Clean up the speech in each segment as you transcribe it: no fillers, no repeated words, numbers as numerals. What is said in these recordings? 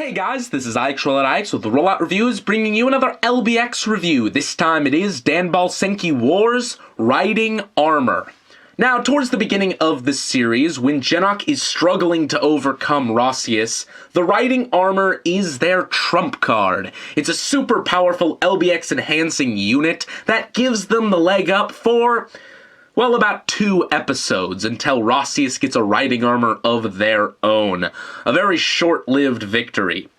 Hey guys, this is Ix with the Rollout Reviews, bringing you another LBX review. This time it is Danball Senki Wars Riding Armor. Now, towards the beginning of the series, when Jenock is struggling to overcome Rossius, the Riding Armor is their trump card. It's a super powerful LBX enhancing unit that gives them the leg up for, well, about 2 episodes until Rossius gets a riding armor of their own. A very short-lived victory.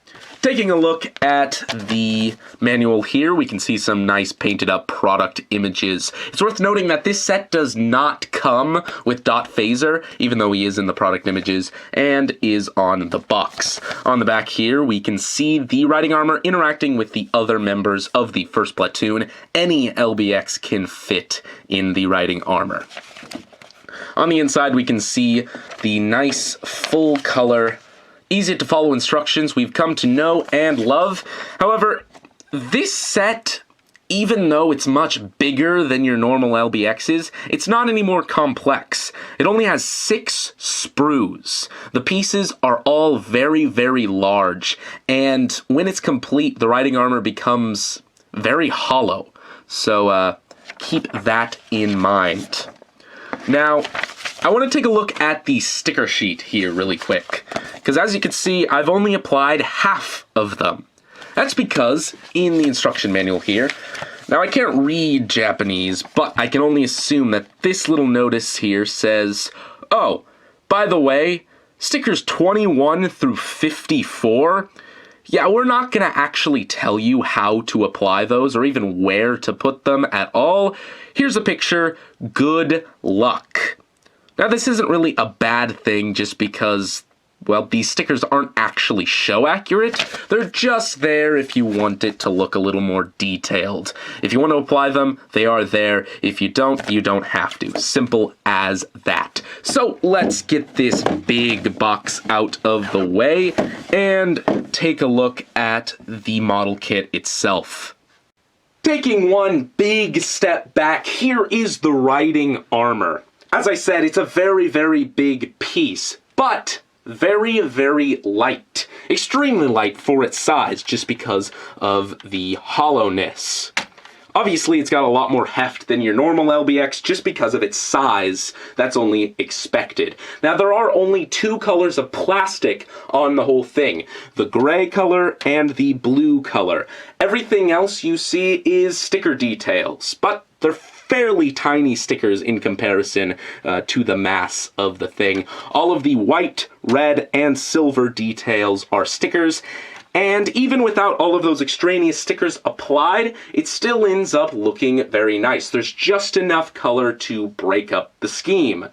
Taking a look at the manual here, we can see some nice painted up product images. It's worth noting that this set does not come with Dot Phaser, even though he is in the product images, and is on the box. On the back here, we can see the riding armor interacting with the other members of the first platoon. Any LBX can fit in the riding armor. On the inside, we can see the nice full color, easy to follow instructions we've come to know and love. However, this set, even though it's much bigger than your normal LBXs, it's not any more complex. It only has 6 sprues. The pieces are all very, very large, and when it's complete, the riding armor becomes very hollow. So keep that in mind. Now, I want to take a look at the sticker sheet here really quick, because as you can see, I've only applied half of them. That's because in the instruction manual here, now I can't read Japanese, but I can only assume that this little notice here says, oh, by the way, stickers 21 through 54, yeah, we're not going to actually tell you how to apply those or even where to put them at all. Here's a picture. Good luck. Now, this isn't really a bad thing just because, well, these stickers aren't actually show accurate. They're just there if you want it to look a little more detailed. If you want to apply them, they are there. If you don't, you don't have to. Simple as that. So let's get this big box out of the way and take a look at the model kit itself. Taking one big step back, here is the riding armor. As I said, it's a very, very big piece, but very, very light. Extremely light for its size, just because of the hollowness. Obviously, it's got a lot more heft than your normal LBX, just because of its size. That's only expected. Now, there are only 2 colors of plastic on the whole thing. The gray color and the blue color. Everything else you see is sticker details, but they're fairly tiny stickers in comparison to the mass of the thing. All of the white, red, and silver details are stickers, and even without all of those extraneous stickers applied, it still ends up looking very nice. There's just enough color to break up the scheme.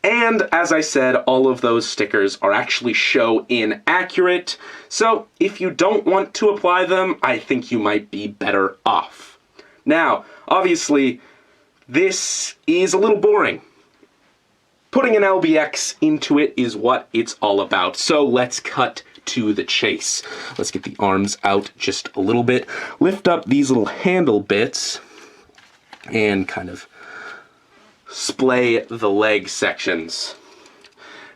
And as I said, all of those stickers are actually show inaccurate, so if you don't want to apply them, I think you might be better off. Now, obviously, this is a little boring. Putting an LBX into it is what it's all about, so let's cut to the chase. Let's get the arms out just a little bit, lift up these little handle bits, and kind of splay the leg sections.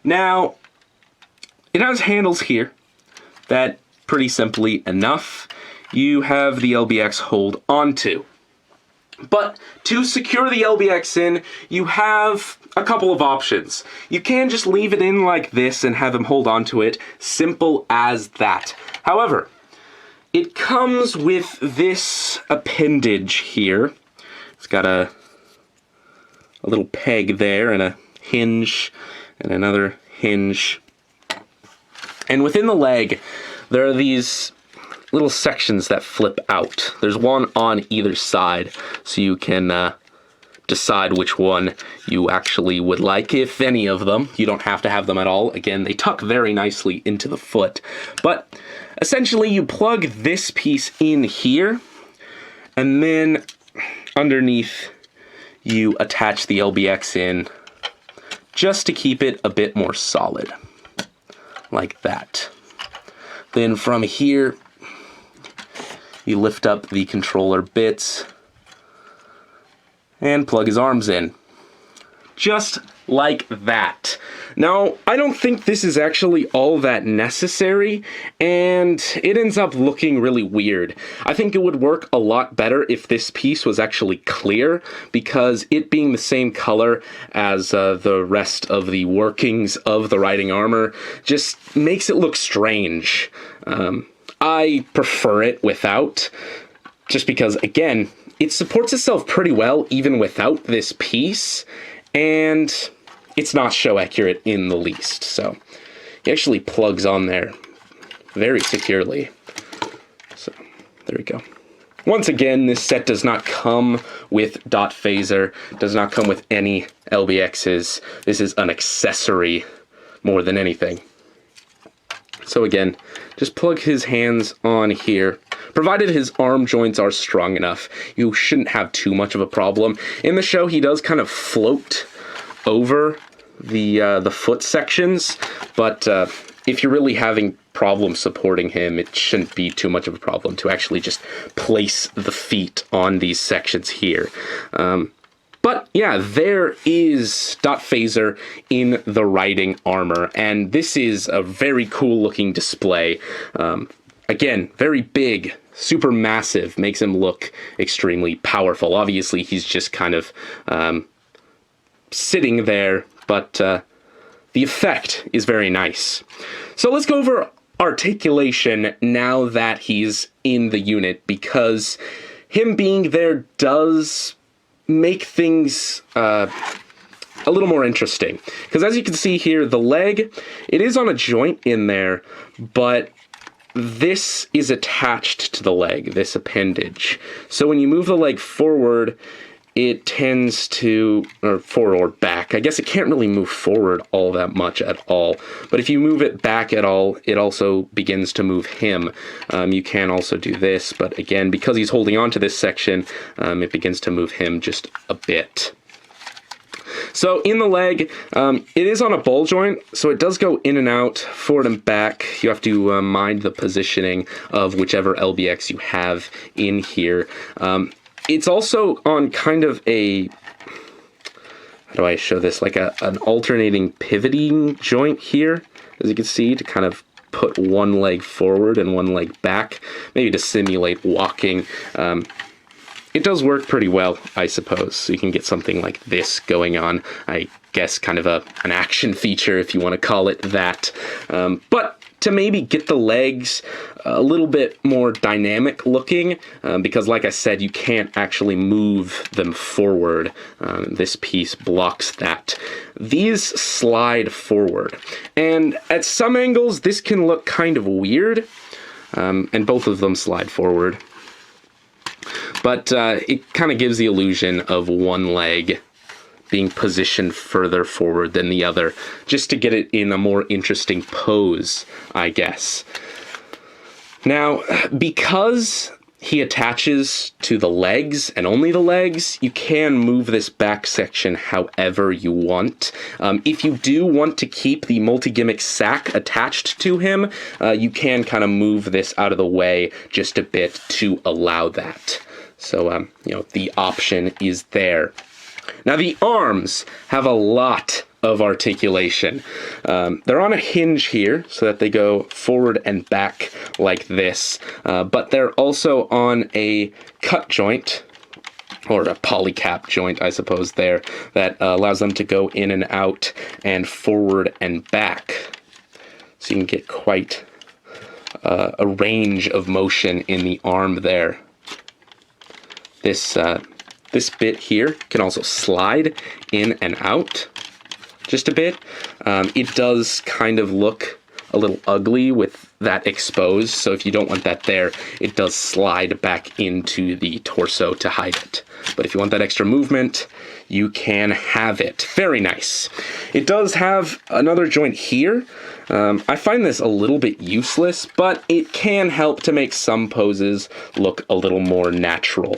Now, it has handles here that, pretty simply enough, you have the LBX hold onto. But to secure the LBX in, you have a couple of options. You can just leave it in like this and have him hold onto it, simple as that. However, it comes with this appendage here. It's got a little peg there and a hinge and another hinge. And within the leg, there are these little sections that flip out. There's one on either side, so you can decide which one you actually would like, if any of them. You don't have to have them at all. Again, they tuck very nicely into the foot. But essentially, you plug this piece in here, and then underneath, you attach the LBX in just to keep it a bit more solid, like that. Then from here, you lift up the controller bits and plug his arms in. Just like that. Now, I don't think this is actually all that necessary, and it ends up looking really weird. I think it would work a lot better if this piece was actually clear, because it being the same color as the rest of the workings of the riding armor just makes it look strange. I prefer it without, just because, again, it supports itself pretty well even without this piece, and it's not show accurate in the least. So it actually plugs on there very securely. So there we go. Once again, this set does not come with dot phaser, does not come with any LBXs. This is an accessory more than anything. So again, just plug his hands on here. Provided his arm joints are strong enough, you shouldn't have too much of a problem. In the show, he does kind of float over the foot sections, but if you're really having problems supporting him, it shouldn't be too much of a problem to actually just place the feet on these sections here. But yeah, there is dot phaser in the riding armor, and this is a very cool looking display. Again, very big, super massive, makes him look extremely powerful. Obviously, he's just kind of sitting there, but the effect is very nice. So let's go over articulation now that he's in the unit, because him being there does make things a little more interesting. Because as you can see here, the leg, it is on a joint in there, but this is attached to the leg, this appendage. So when you move the leg forward, it tends to, or forward or back, I guess it can't really move forward all that much at all, but if you move it back at all, it also begins to move him. You can also do this, but again, because he's holding on to this section, it begins to move him just a bit. So in the leg, it is on a ball joint, so it does go in and out, forward and back. You have to mind the positioning of whichever LBX you have in here. It's also on kind of a, how do I show this, like an alternating pivoting joint here, as you can see, to kind of put one leg forward and one leg back, maybe to simulate walking. It does work pretty well, I suppose. So you can get something like this going on. I guess kind of an action feature, if you want to call it that. But to maybe get the legs a little bit more dynamic looking, because like I said, you can't actually move them forward. This piece blocks that. These slide forward. And at some angles, this can look kind of weird. And both of them slide forward. But it kind of gives the illusion of one leg being positioned further forward than the other, just to get it in a more interesting pose, I guess. Now, because he attaches to the legs and only the legs, you can move this back section however you want. If you do want to keep the multi-gimmick sack attached to him, you can kind of move this out of the way just a bit to allow that. So, you know, the option is there. Now, the arms have a lot of articulation. They're on a hinge here so that they go forward and back like this, but they're also on a cut joint, or a polycap joint, I suppose, there, that allows them to go in and out and forward and back. So you can get quite a range of motion in the arm there. This bit here can also slide in and out just a bit. It does kind of look a little ugly with that exposed, so if you don't want that there, it does slide back into the torso to hide it. But if you want that extra movement, you can have it. Very nice. It does have another joint here. I find this a little bit useless, but it can help to make some poses look a little more natural.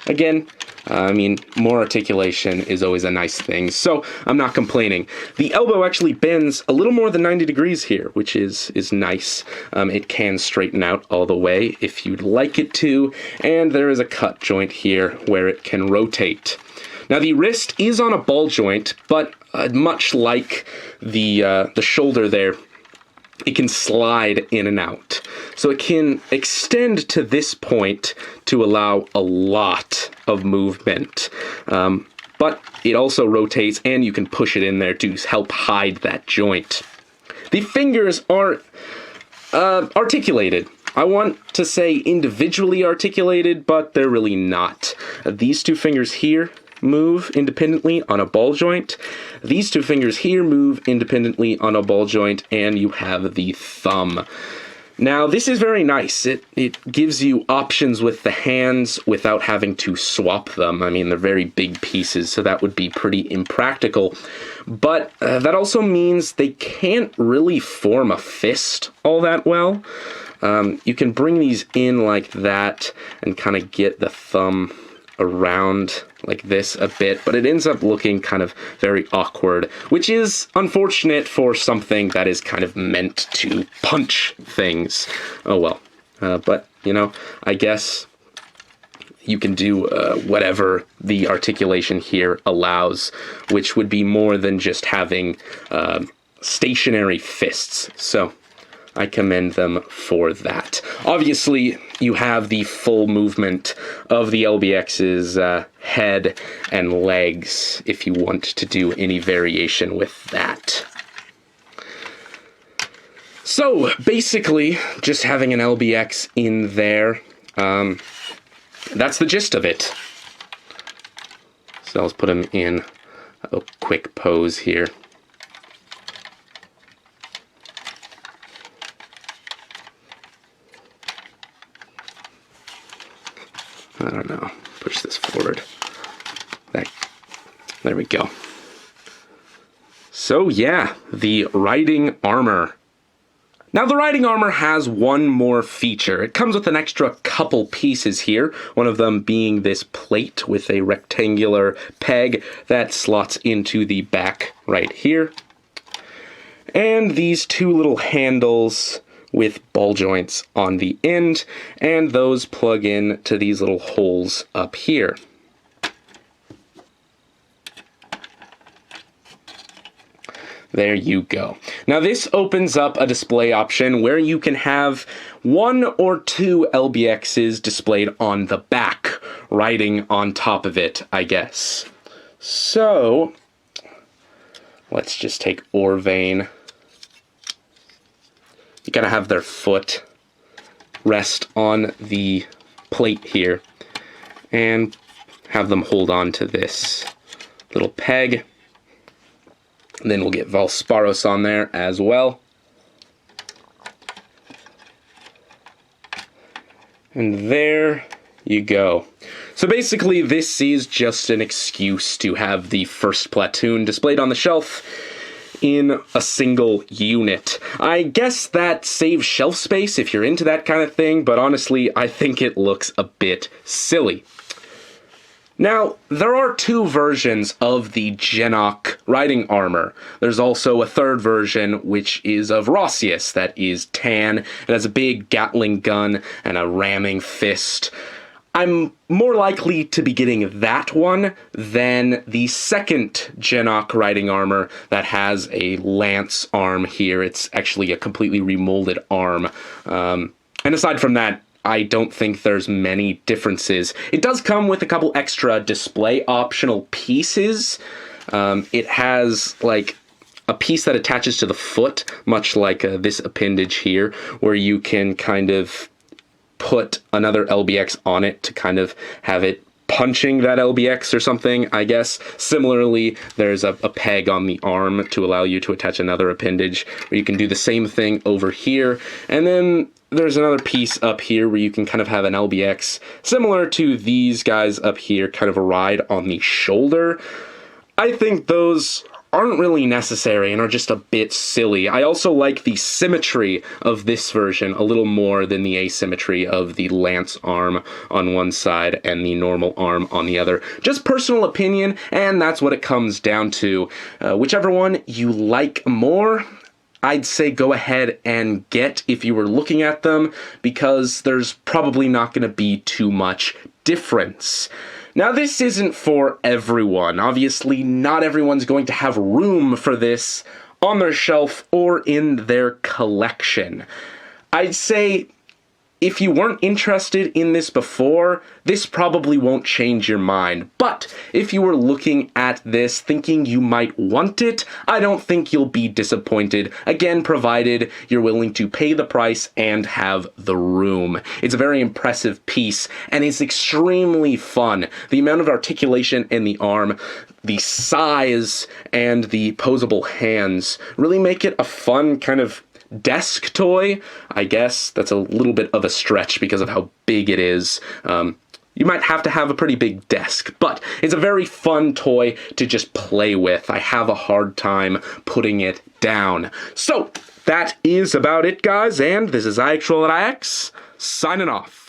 Again, I mean, more articulation is always a nice thing, so I'm not complaining. The elbow actually bends a little more than 90 degrees here, which is nice. It can straighten out all the way if you'd like it to, and there is a cut joint here where it can rotate. Now the wrist is on a ball joint, but much like the shoulder there, it can slide in and out. So it can extend to this point to allow a lot of movement. But it also rotates, and you can push it in there to help hide that joint. The fingers are articulated. I want to say individually articulated, but they're really not. These two fingers here move independently on a ball joint. These two fingers here move independently on a ball joint, and you have the thumb. Now, this is very nice. It gives you options with the hands without having to swap them. I mean, they're very big pieces, so that would be pretty impractical. But that also means they can't really form a fist all that well. You can bring these in like that and kind of get the thumb around like this a bit, but it ends up looking kind of very awkward, which is unfortunate for something that is kind of meant to punch things. Oh well. But, you know, I guess you can do whatever the articulation here allows, which would be more than just having stationary fists. So I commend them for that. Obviously, you have the full movement of the LBX's head and legs if you want to do any variation with that. So, basically, just having an LBX in there, that's the gist of it. So let's put him in a quick pose here. I don't know, push this forward. There we go. So yeah, the riding armor. Now the riding armor has one more feature. It comes with an extra couple pieces here, one of them being this plate with a rectangular peg that slots into the back right here. And these two little handles with ball joints on the end, and those plug in to these little holes up here. There you go. Now this opens up a display option where you can have one or two LBXs displayed on the back, riding on top of it, I guess. So, let's just take Orvane. You gotta have their foot rest on the plate here and have them hold on to this little peg. And then we'll get Valsparos on there as well. And there you go. So basically this is just an excuse to have the first platoon displayed on the shelf in a single unit. I guess that saves shelf space if you're into that kind of thing, but honestly, I think it looks a bit silly. Now, there are two versions of the Jenock riding armor. There's also a third version, which is of Rossius, that is tan. It has a big Gatling gun and a ramming fist. I'm more likely to be getting that one than the second Jenock riding armor that has a lance arm here. It's actually a completely remolded arm. And aside from that, I don't think there's many differences. It does come with a couple extra display optional pieces. It has like a piece that attaches to the foot, much like this appendage here, where you can kind of put another LBX on it to kind of have it punching that LBX or something, I guess. Similarly, there's a peg on the arm to allow you to attach another appendage, where you can do the same thing over here. And then there's another piece up here where you can kind of have an LBX similar to these guys up here, kind of a ride on the shoulder. I think those aren't really necessary and are just a bit silly. I also like the symmetry of this version a little more than the asymmetry of the lance arm on one side and the normal arm on the other. Just personal opinion, and that's what it comes down to. Whichever one you like more, I'd say go ahead and get if you were looking at them, because there's probably not going to be too much difference. Now, this isn't for everyone. Obviously, not everyone's going to have room for this on their shelf or in their collection. I'd say if you weren't interested in this before, this probably won't change your mind. But if you were looking at this thinking you might want it, I don't think you'll be disappointed. Again, provided you're willing to pay the price and have the room. It's a very impressive piece, and it's extremely fun. The amount of articulation in the arm, the size, and the posable hands really make it a fun kind of desk toy. I guess that's a little bit of a stretch because of how big it is. You might have to have a pretty big desk, but it's a very fun toy to just play with. I have a hard time putting it down. So that is about it, guys, and this is IX signing off.